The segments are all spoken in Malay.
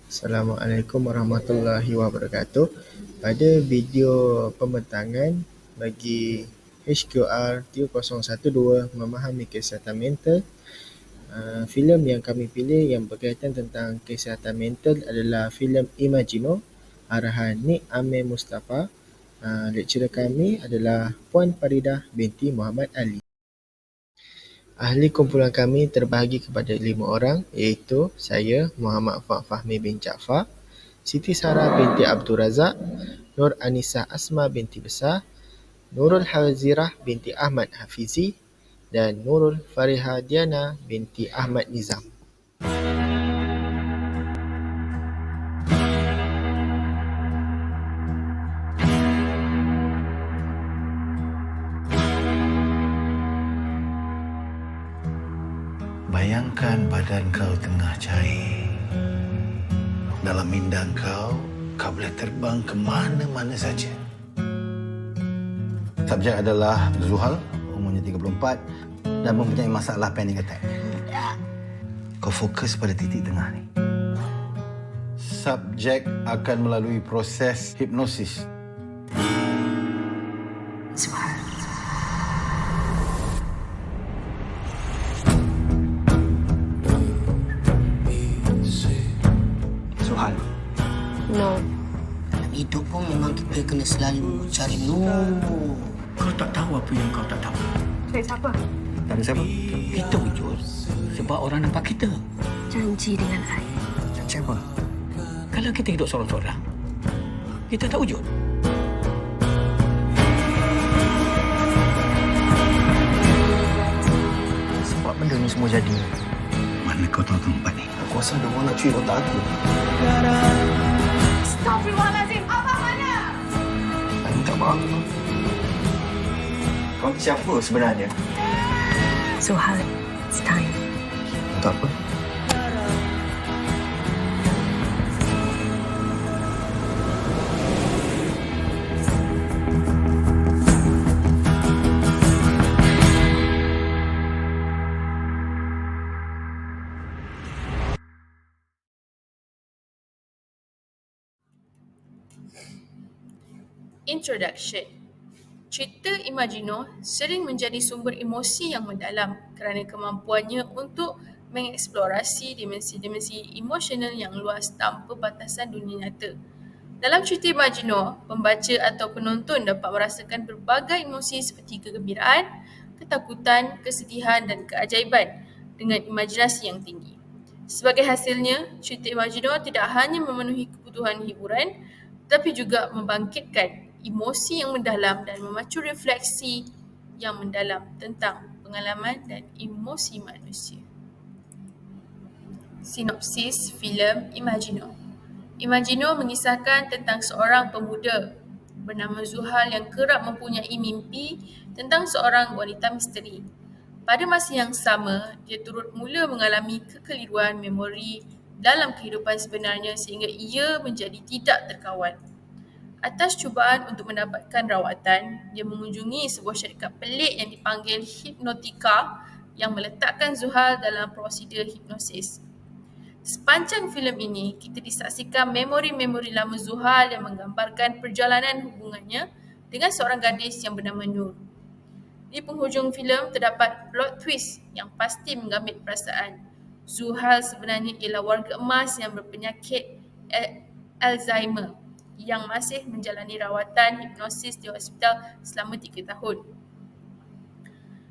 Assalamualaikum warahmatullahi wabarakatuh. Pada video pembentangan bagi HQR 3012 memahami kesihatan mental, filem yang kami pilih yang berkaitan tentang kesihatan mental adalah filem Imagino, arahan Nik Amir Mustafa. Lecturer kami adalah Puan Faridah binti Muhammad Ali. Ahli kumpulan kami terbahagi kepada 5 orang, iaitu saya, Muhammad Fahmi bin Jaafar, Siti Sarah binti Abdul Razak, Nur Anisa Asma binti Besar, Nurul Hazirah binti Ahmad Hafizi, dan Nurul Fariha Diana binti Ahmad Nizam. Bayangkan badan kau tengah cair. Dalam minda kau boleh terbang ke mana-mana saja. Subjek adalah Zuhal, umurnya 34 dan mempunyai masalah panic attack. Kau fokus pada titik tengah ni. Subjek akan melalui proses hipnosis. Zuhal. Zuhal, No. Dalam hidup pun memang kita kena selalu cari Nur. kau tak tahu apa yang kau tak tahu. Cari siapa? Tak ada siapa? Kita wujud sebab orang nampak kita. Janji dengan I. Siapa? Kalau kita hidup seorang-seorang, kita tak wujud. Sebab benda ni semua jadi. Mana kau tahu tempat ni? Aku rasa ada orang nak cuci otak aku. Astaghfirullahalazim. Abang mana? Saya minta maaf. Kau siapa sebenarnya? Zuhal, it's time. Tak apa. Introduction. Cerita Imagino sering menjadi sumber emosi yang mendalam kerana kemampuannya untuk mengeksplorasi dimensi-dimensi emosional yang luas tanpa batasan dunia nyata. Dalam cerita Imagino, pembaca atau penonton dapat merasakan berbagai emosi seperti kegembiraan, ketakutan, kesedihan dan keajaiban dengan imajinasi yang tinggi. Sebagai hasilnya, cerita Imagino tidak hanya memenuhi kebutuhan hiburan tetapi juga membangkitkan emosi yang mendalam dan memacu refleksi yang mendalam tentang pengalaman dan emosi manusia. Sinopsis filem Imagino. Imagino mengisahkan tentang seorang pemuda bernama Zuhal yang kerap mempunyai mimpi tentang seorang wanita misteri. Pada masa yang sama, dia turut mula mengalami kekeliruan memori dalam kehidupan sebenarnya sehingga ia menjadi tidak terkawal. Atas cubaan untuk mendapatkan rawatan, dia mengunjungi sebuah syarikat pelik yang dipanggil Hipnotika yang meletakkan Zuhal dalam prosedur hipnosis. Sepanjang filem ini, kita disaksikan memori-memori lama Zuhal yang menggambarkan perjalanan hubungannya dengan seorang gadis yang bernama Nur. Di penghujung filem terdapat plot twist yang pasti menggambit perasaan. Zuhal sebenarnya ialah warga emas yang berpenyakit Alzheimer yang masih menjalani rawatan hipnosis di hospital selama 3 tahun.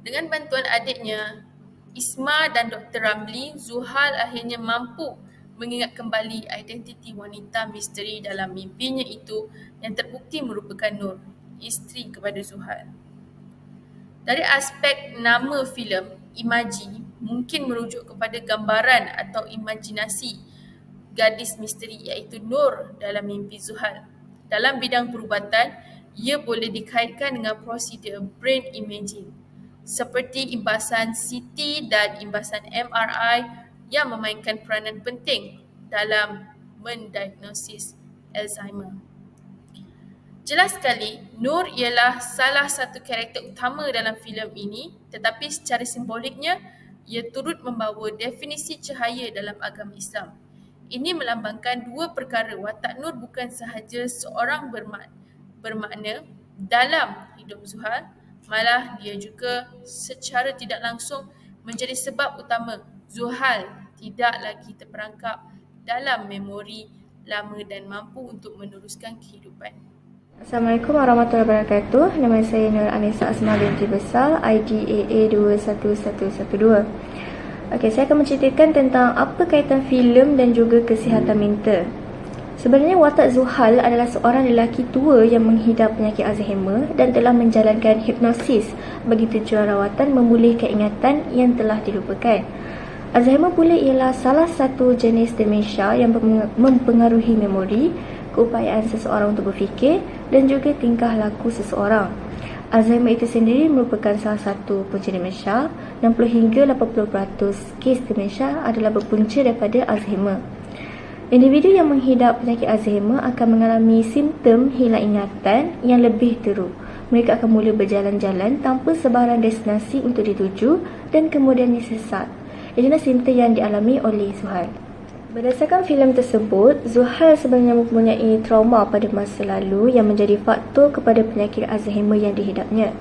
Dengan bantuan adiknya, Isma dan Dr. Ramli, Zuhal akhirnya mampu mengingat kembali identiti wanita misteri dalam mimpinya itu yang terbukti merupakan Nur, isteri kepada Zuhal. Dari aspek nama filem, Imaji mungkin merujuk kepada gambaran atau imajinasi gadis misteri iaitu Nur dalam mimpi Zuhal. Dalam bidang perubatan, ia boleh dikaitkan dengan prosedur brain imaging seperti imbasan CT dan imbasan MRI yang memainkan peranan penting dalam mendiagnosis Alzheimer. Jelas sekali, Nur ialah salah satu karakter utama dalam filem ini, tetapi secara simboliknya, ia turut membawa definisi cahaya dalam agama Islam. Ini melambangkan dua perkara. Watak Nur bukan sahaja seorang bermakna dalam hidup Zuhal, malah dia juga secara tidak langsung menjadi sebab utama Zuhal tidak lagi terperangkap dalam memori lama dan mampu untuk meneruskan kehidupan. Assalamualaikum warahmatullahi wabarakatuh. Nama saya Nur Anissa Asma binti Besar, ID AA21112. Okey, saya akan menceritakan tentang apa kaitan filem dan juga kesihatan mental. Sebenarnya watak Zuhal adalah seorang lelaki tua yang menghidap penyakit Alzheimer dan telah menjalankan hipnosis bagi tujuan rawatan memulihkan ingatan yang telah dilupakan. Alzheimer pula ialah salah satu jenis demensia yang mempengaruhi memori, keupayaan seseorang untuk berfikir dan juga tingkah laku seseorang. Alzheimer itu sendiri merupakan salah satu punca demensia. 60 hingga 80% kes demensia adalah berpunca daripada Alzheimer. Individu yang menghidap penyakit Alzheimer akan mengalami simptom hilang ingatan yang lebih teruk. Mereka akan mula berjalan-jalan tanpa sebarang destinasi untuk dituju dan kemudian disesat. Inilah simptom yang dialami oleh Zuhal. Berdasarkan filem tersebut, Zuhal sebenarnya mempunyai trauma pada masa lalu yang menjadi faktor kepada penyakit Alzheimer yang dihidapnya.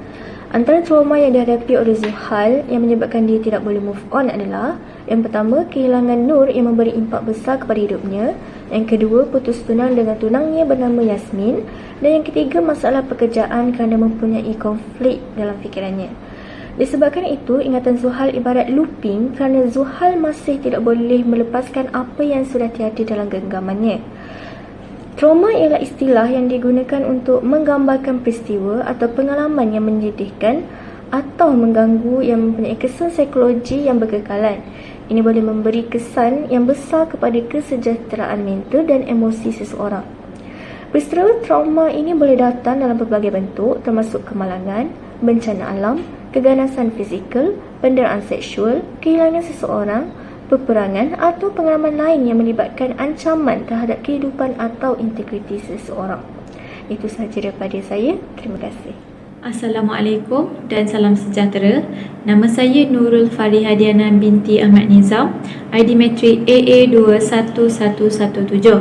Antara trauma yang dihadapi oleh Zuhal yang menyebabkan dia tidak boleh move on adalah: yang pertama, kehilangan Nur yang memberi impak besar kepada hidupnya; yang kedua, putus tunang dengan tunangnya bernama Yasmin; dan yang ketiga, masalah pekerjaan kerana mempunyai konflik dalam fikirannya. Disebabkan itu, ingatan Zuhal ibarat looping kerana Zuhal masih tidak boleh melepaskan apa yang sudah tiada dalam genggamannya. Trauma ialah istilah yang digunakan untuk menggambarkan peristiwa atau pengalaman yang menyedihkan atau mengganggu yang mempunyai kesan psikologi yang berkekalan. Ini boleh memberi kesan yang besar kepada kesejahteraan mental dan emosi seseorang. Peristiwa trauma ini boleh datang dalam pelbagai bentuk, termasuk kemalangan, bencana alam, keganasan fizikal, penderaan seksual, kehilangan seseorang, peperangan atau pengalaman lain yang melibatkan ancaman terhadap kehidupan atau integriti seseorang. Itu sahaja daripada saya. Terima kasih. Assalamualaikum dan salam sejahtera. Nama saya Nurul Farihadiana binti Ahmad Nizam, ID matrik AA21117.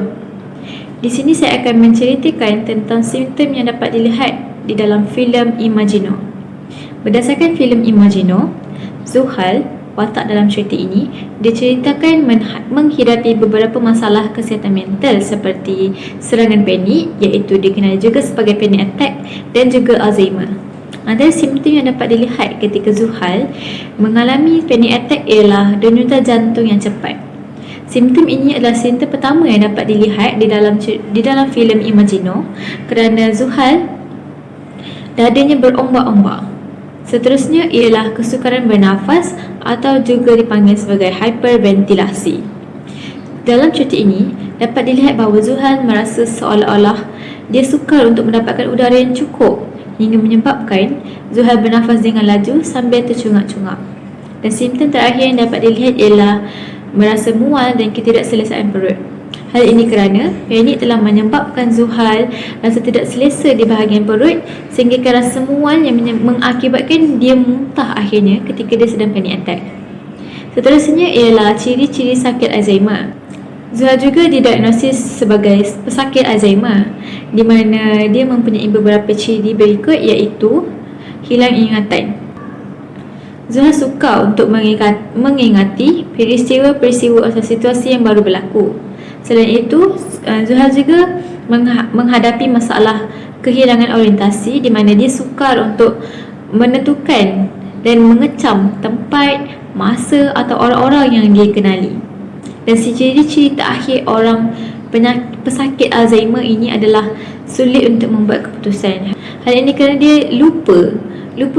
Di sini saya akan menceritakan tentang simptom yang dapat dilihat di dalam filem Imagino. Berdasarkan filem Imagino, Zuhal, watak dalam cerita ini, diceritakan menghidapi beberapa masalah kesihatan mental seperti serangan panik, iaitu dikenali juga sebagai panic attack, dan juga Alzheimer. Antara simptom yang dapat dilihat ketika Zuhal mengalami panic attack ialah denyutan jantung yang cepat. Simptom ini adalah simptom pertama yang dapat dilihat di dalam filem Imagino kerana Zuhal dadanya berombak-ombak. Seterusnya ialah kesukaran bernafas atau juga dipanggil sebagai hyperventilasi. Dalam cerita ini, dapat dilihat bahawa Zuhal merasa seolah-olah dia sukar untuk mendapatkan udara yang cukup hingga menyebabkan Zuhal bernafas dengan laju sambil tercungap-cungap. Dan simptom terakhir yang dapat dilihat ialah merasa mual dan ketidakselesaan perut. Hal ini kerana panik telah menyebabkan Zuhal rasa tidak selesa di bahagian perut sehingga rasa mual yang mengakibatkan dia muntah akhirnya ketika dia sedang panic attack. Seterusnya ialah ciri-ciri sakit Alzheimer. Zuhal juga didiagnosis sebagai pesakit Alzheimer di mana dia mempunyai beberapa ciri berikut, iaitu hilang ingatan. Zuhal suka untuk mengingati peristiwa-peristiwa atau situasi yang baru berlaku. Selain itu, Zuhal juga menghadapi masalah kehilangan orientasi di mana dia sukar untuk menentukan dan mengecam tempat, masa atau orang-orang yang dia kenali. Dan ciri-ciri terakhir orang pesakit Alzheimer ini adalah sulit untuk membuat keputusan. Hal ini kerana dia lupa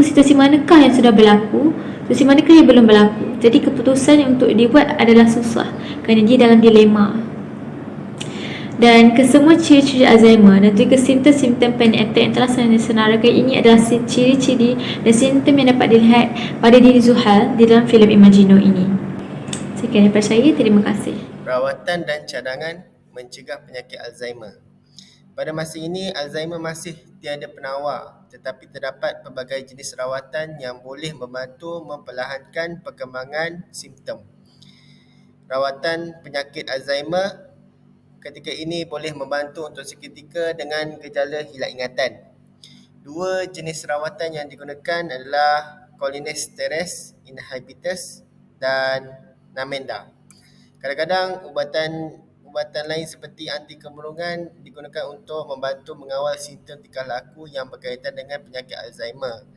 situasi manakah yang sudah berlaku, situasi manakah yang belum berlaku. Jadi keputusan untuk dibuat adalah susah kerana dia dalam dilema. Dan kesemua ciri-ciri Alzheimer dan juga simptom-simptom panic attack yang telah saya senaraikan ini adalah ciri-ciri dan simptom yang dapat dilihat pada diri Zuhal di dalam filem Imagino ini. Sekian daripada saya, terima kasih. Rawatan dan cadangan mencegah penyakit Alzheimer. Pada masa ini, Alzheimer masih tiada penawar, tetapi terdapat pelbagai jenis rawatan yang boleh membantu memperlahankan perkembangan simptom. rawatan penyakit Alzheimer ketika ini boleh membantu untuk seketika dengan gejala hilang ingatan. Dua jenis rawatan yang digunakan adalah cholinesterase inhibitors dan Namenda. Kadang-kadang ubatan lain seperti anti kemurungan digunakan untuk membantu mengawal simptom tingkah laku yang berkaitan dengan penyakit Alzheimer.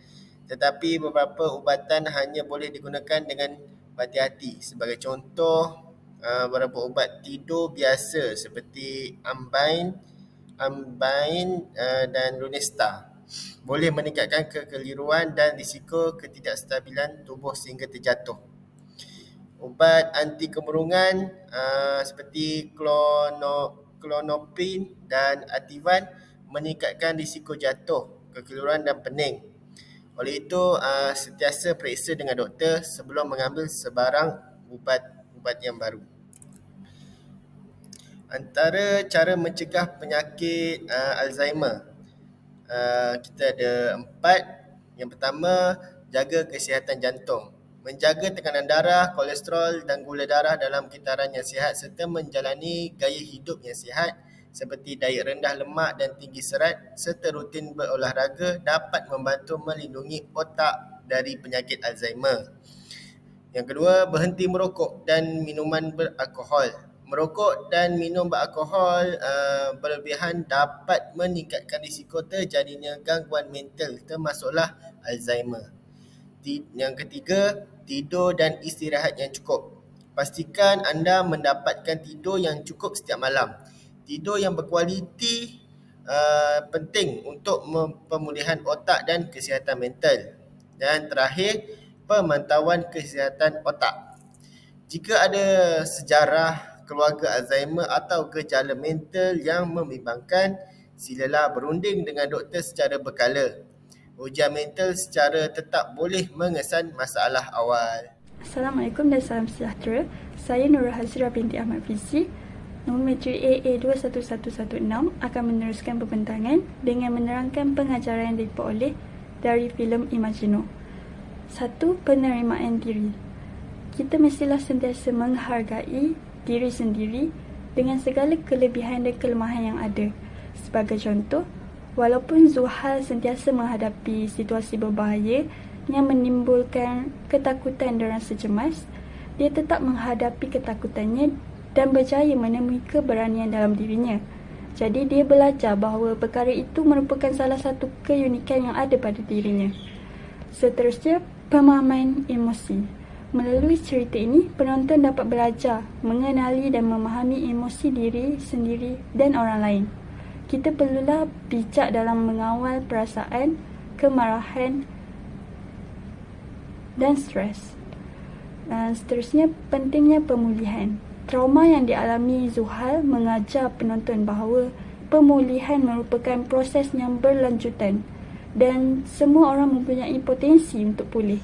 Tetapi beberapa ubatan hanya boleh digunakan dengan berhati-hati. Sebagai contoh, beberapa ubat tidur biasa seperti Ambien dan Lunesta boleh meningkatkan kekeliruan dan risiko ketidakstabilan tubuh sehingga terjatuh. Ubat anti kemurungan seperti klonopin dan Ativan meningkatkan risiko jatuh, kekeliruan dan pening. Oleh itu, sentiasa periksa dengan doktor sebelum mengambil sebarang ubat yang baru. Antara cara mencegah penyakit Alzheimer, kita ada 4. Yang pertama, jaga kesihatan jantung. Menjaga tekanan darah, kolesterol dan gula darah dalam kitaran yang sihat serta menjalani gaya hidup yang sihat seperti diet rendah lemak dan tinggi serat serta rutin berolahraga dapat membantu melindungi otak dari penyakit Alzheimer. Yang kedua, berhenti merokok dan minuman beralkohol. Merokok dan minum beralkohol berlebihan dapat meningkatkan risiko terjadinya gangguan mental termasuklah Alzheimer. Yang ketiga, tidur dan istirahat yang cukup. Pastikan anda mendapatkan tidur yang cukup setiap malam. Tidur yang berkualiti penting untuk pemulihan otak dan kesihatan mental. Dan terakhir, pemantauan kesihatan otak. Jika ada sejarah keluarga Alzheimer atau gejala mental yang membimbangkan, silalah berunding dengan doktor secara berkala. Ujian mental secara tetap boleh mengesan masalah awal. Assalamualaikum dan salam sejahtera. Saya Nurul Hazira binti Ahmad Fizi, nombor matrik AA21116 akan meneruskan pembentangan dengan menerangkan pengajaran yang diperoleh dari filem Imagino. 1. Penerimaan diri. Kita mestilah sentiasa menghargai diri sendiri dengan segala kelebihan dan kelemahan yang ada. Sebagai contoh, walaupun Zuhal sentiasa menghadapi situasi berbahaya yang menimbulkan ketakutan dan rasa cemas, dia tetap menghadapi ketakutannya dan berjaya menemui keberanian dalam dirinya. Jadi dia belajar bahawa perkara itu merupakan salah satu keunikan yang ada pada dirinya. Seterusnya, pemahaman emosi. Melalui cerita ini, penonton dapat belajar mengenali dan memahami emosi diri sendiri dan orang lain. Kita perlulah bijak dalam mengawal perasaan, kemarahan dan stres. Dan seterusnya, pentingnya pemulihan. Trauma yang dialami Zuhal mengajar penonton bahawa pemulihan merupakan proses yang berlanjutan dan semua orang mempunyai potensi untuk pulih.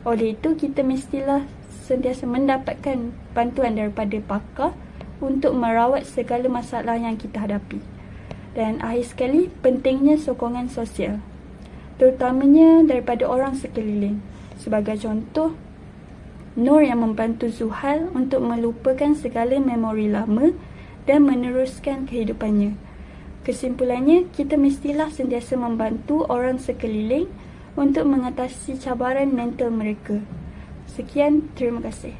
Oleh itu, kita mestilah sentiasa mendapatkan bantuan daripada pakar untuk merawat segala masalah yang kita hadapi. Dan akhir sekali, pentingnya sokongan sosial, terutamanya daripada orang sekeliling. Sebagai contoh, Nur yang membantu Zuhal untuk melupakan segala memori lama dan meneruskan kehidupannya. Kesimpulannya, kita mestilah sentiasa membantu orang sekeliling untuk mengatasi cabaran mental mereka. Sekian, terima kasih.